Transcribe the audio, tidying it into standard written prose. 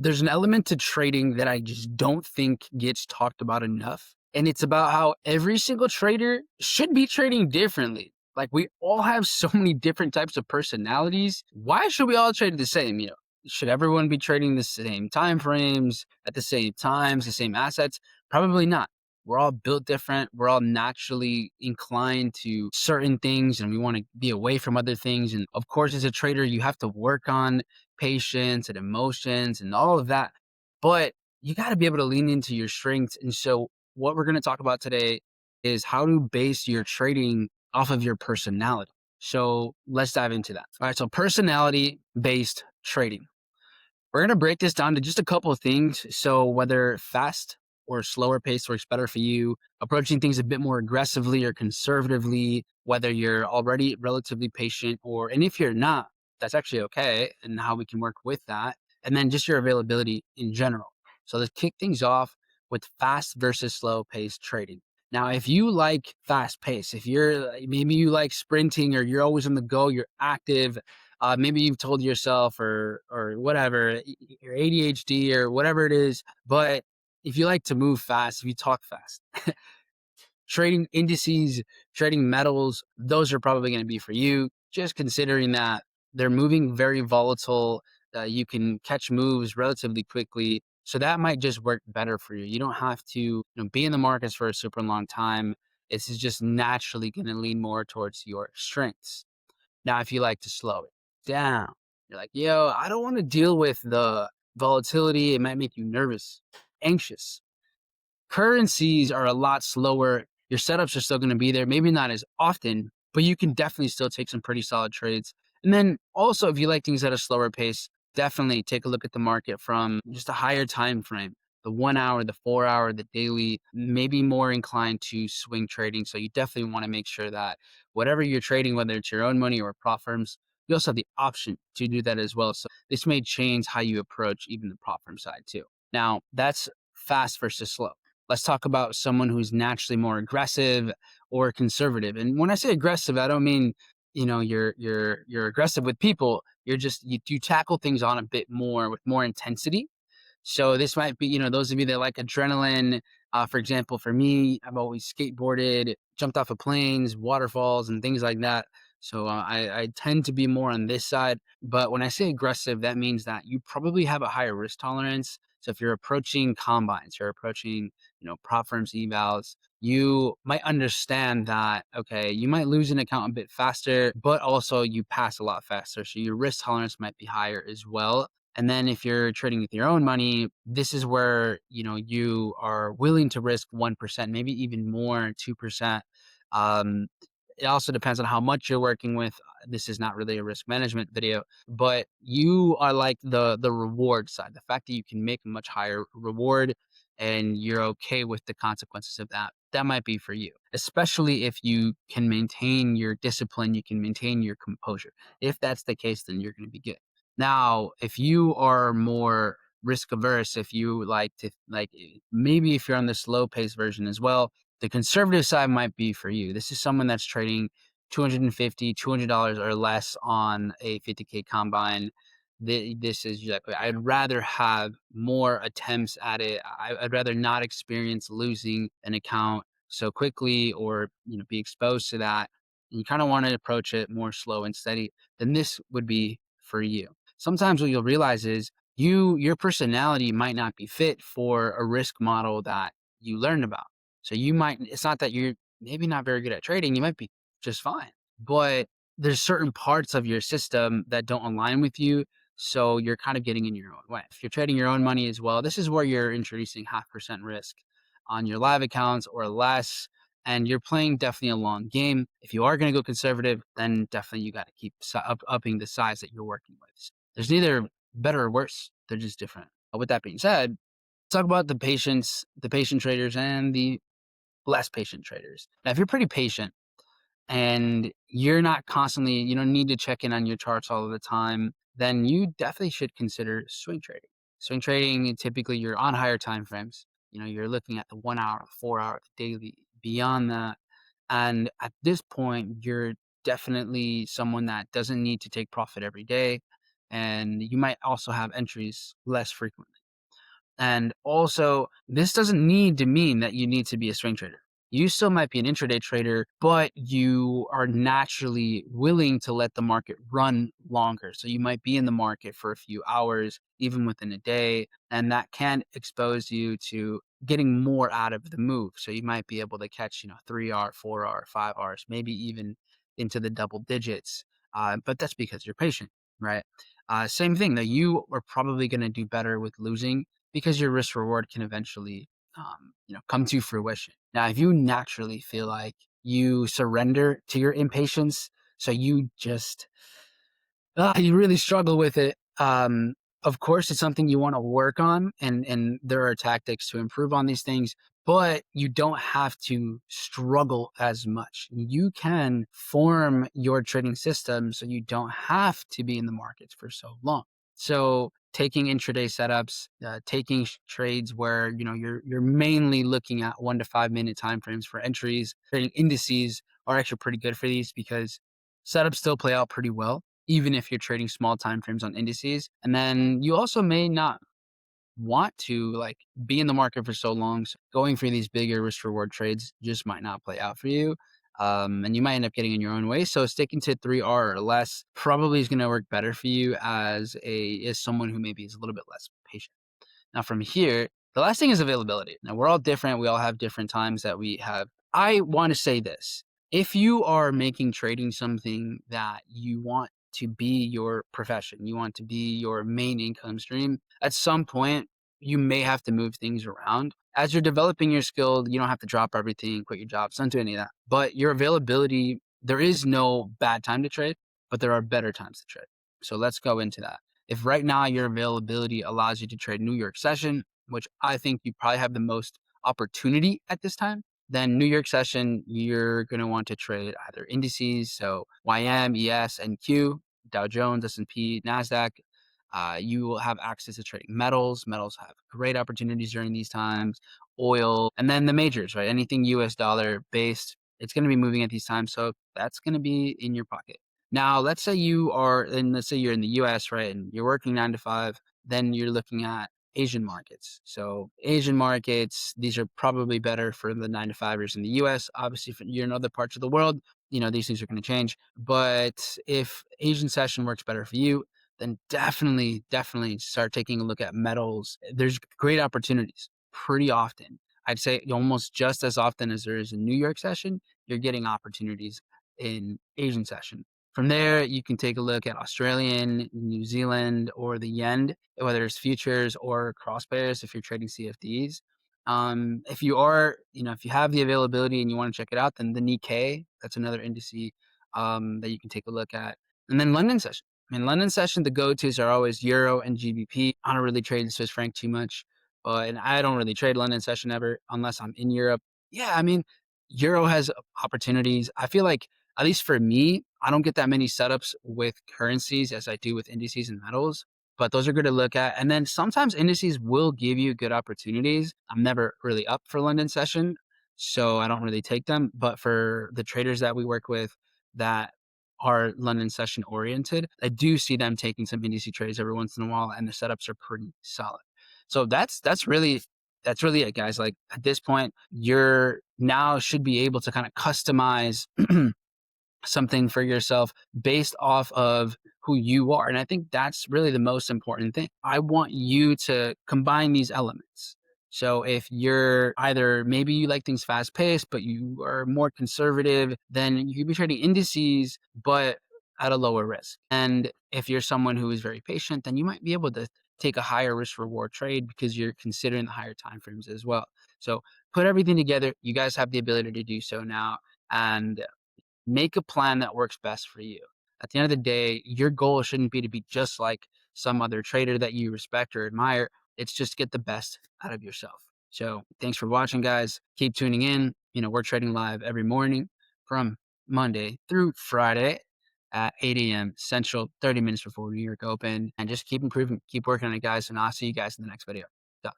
There's an element to trading that I just don't think gets talked about enough. And it's about how every single trader should be trading differently. Like we all have so many different types of personalities. Why should we all trade the same? Should everyone be trading the same time frames at the same times, the same assets? Probably not. We're all built different. We're all naturally inclined to certain things and we want to be away from other things. And of course, as a trader, you have to work on patience and emotions and all of that. But you got to be able to lean into your strengths. And so, what we're going to talk about today is how to base your trading off of your personality. So, let's dive into that. All right. So, personality based trading. We're going to break this down to just a couple of things. So, whether fast or slower pace works better for you, approaching things a bit more aggressively or conservatively, whether you're already relatively patient and if you're not, that's actually okay, and how we can work with that. And then just your availability in general. So, let's kick things off with fast versus slow pace trading. Now, if you like fast pace, if maybe you like sprinting or you're always on the go, you're active, maybe you've told yourself or whatever, your ADHD or whatever it is. But if you like to move fast, if you talk fast, trading indices, trading metals, those are probably going to be for you. Just considering that they're moving very volatile, you can catch moves relatively quickly. So that might just work better for you. You don't have to be in the markets for a super long time. This is just naturally going to lean more towards your strengths. Now, if you like to slow it down, you're like, yo, I don't want to deal with the volatility. It might make you nervous, anxious. Currencies are a lot slower. Your setups are still going to be there, maybe not as often, but you can definitely still take some pretty solid trades. And then also, if you like things at a slower pace, definitely take a look at the market from just a higher time frame. The 1 hour, the 4 hour, the daily, maybe more inclined to swing trading. So you definitely want to make sure that whatever you're trading, whether it's your own money or prop firms, you also have the option to do that as well. So this may change how you approach even the prop firm side too. Now that's fast versus slow. Let's talk about someone who's naturally more aggressive or conservative. And when I say aggressive, I don't mean you're aggressive with people. You tackle things on a bit more with more intensity. So this might be, those of you that like adrenaline. For example, for me, I've always skateboarded, jumped off of planes, waterfalls, and things like that. So I tend to be more on this side. But when I say aggressive, that means that you probably have a higher risk tolerance. So if you're approaching combines, you're approaching, prop firms, evals, you might understand that, okay, you might lose an account a bit faster, but also you pass a lot faster. So your risk tolerance might be higher as well. And then if you're trading with your own money, this is where, you are willing to risk 1%, maybe even more, 2%. Um, it also depends on how much you're working with. This is not really a risk management video, but you are like the reward side, the fact that you can make a much higher reward and you're okay with the consequences of that. That might be for you, especially if you can maintain your discipline, you can maintain your composure. If that's the case, then you're going to be good. Now, if you are more risk averse, if you like to maybe if you're on the slow pace version as well, the conservative side might be for you. This is someone that's trading 250, $200 or less on a 50K combine. This is like, I'd rather have more attempts at it. I'd rather not experience losing an account so quickly or be exposed to that. And you kind of want to approach it more slow and steady. Then this would be for you. Sometimes what you'll realize is your personality might not be fit for a risk model that you learned about. So it's not that you're maybe not very good at trading, you might be just fine. But there's certain parts of your system that don't align with you. So you're kind of getting in your own way. If you're trading your own money as well, this is where you're introducing 0.5% risk on your live accounts or less. And you're playing definitely a long game. If you are going to go conservative, then definitely you got to keep upping the size that you're working with. There's neither better or worse. They're just different. With that being said, talk about the patient traders and the less patient traders. Now, if you're pretty patient and you're not constantly, you don't need to check in on your charts all of the time, then you definitely should consider swing trading. Swing trading, typically you're on higher time frames. You're looking at the 1 hour, 4 hour, the daily, beyond that. And at this point, you're definitely someone that doesn't need to take profit every day. and you might also have entries less frequently. And also, this doesn't need to mean that you need to be a swing trader. You still might be an intraday trader, but you are naturally willing to let the market run longer. So you might be in the market for a few hours, even within a day, and that can expose you to getting more out of the move. So you might be able to catch, 3 hour, 4 hour, 5 hours, maybe even into the double digits. But that's because you're patient, right? Same thing that you are probably going to do better with losing because your risk reward can eventually come to fruition. Now, if you naturally feel like you surrender to your impatience, so you just you really struggle with it. Of course, it's something you want to work on, and there are tactics to improve on these things, but you don't have to struggle as much. You can form your trading system so you don't have to be in the markets for so long. So taking intraday setups, taking trades where you're mainly looking at 1 to 5 minute time frames for entries. Trading indices are actually pretty good for these because setups still play out pretty well even if you're trading small time frames on indices. And then you also may not want to be in the market for so long. So going for these bigger risk reward trades just might not play out for you. And you might end up getting in your own way. So sticking to 3R or less probably is going to work better for you as someone who maybe is a little bit less patient. Now, from here, the last thing is availability. Now, we're all different. We all have different times that we have. I want to say this. If you are making trading something that you want to be your profession, you want to be your main income stream, at some point, you may have to move things around. As you're developing your skill, you don't have to drop everything, quit your jobs, don't do any of that. But your availability, there is no bad time to trade, but there are better times to trade. So let's go into that. If right now your availability allows you to trade New York session, which I think you probably have the most opportunity at this time, then New York session, you're going to want to trade either indices, so YM, ES, and Q, Dow Jones, S&P, NASDAQ. You will have access to trading metals. Metals have great opportunities during these times, oil, and then the majors, right? Anything US dollar based, it's going to be moving at these times. So that's going to be in your pocket. Now, let's say let's say you're in the US, right, and you're working 9 to 5, then you're looking at Asian markets. So Asian markets, these are probably better for the 9 to 5ers in the US. Obviously, if you're in other parts of the world, these things are going to change. But if Asian session works better for you, then definitely start taking a look at metals. There's great opportunities pretty often. I'd say almost just as often as there is in New York session, you're getting opportunities in Asian session. From there, you can take a look at Australian, New Zealand, or the yen, whether it's futures or cross pairs if you're trading CFDs. If you have the availability and you want to check it out, then the Nikkei, that's another indice that you can take a look at. And then London session. In London session, the go-tos are always Euro and GBP. I don't really trade the Swiss franc too much, and I don't really trade London session ever unless I'm in Europe. Yeah, I mean, Euro has opportunities. I feel like, at least for me, I don't get that many setups with currencies as I do with indices and metals, but those are good to look at. And then sometimes indices will give you good opportunities. I'm never really up for London session, so I don't really take them. But for the traders that we work with that are London session oriented, I do see them taking some indice trades every once in a while, and the setups are pretty solid. So that's really it, guys. Like at this point, you're now should be able to kind of customize something for yourself based off of who you are. And I think that's really the most important thing. I want you to combine these elements. So if you're either maybe you like things fast paced, but you are more conservative, then you could be trading indices, but at a lower risk. And if you're someone who is very patient, then you might be able to take a higher risk reward trade because you're considering the higher time frames as well. So put everything together. You guys have the ability to do so now. And make a plan that works best for you. At the end of the day, your goal shouldn't be to be just like some other trader that you respect or admire. It's just get the best out of yourself. So thanks for watching, guys. Keep tuning in. We're trading live every morning from Monday through Friday at 8 a.m. Central, 30 minutes before New York Open. And just keep improving, keep working on it, guys. And I'll see you guys in the next video. So.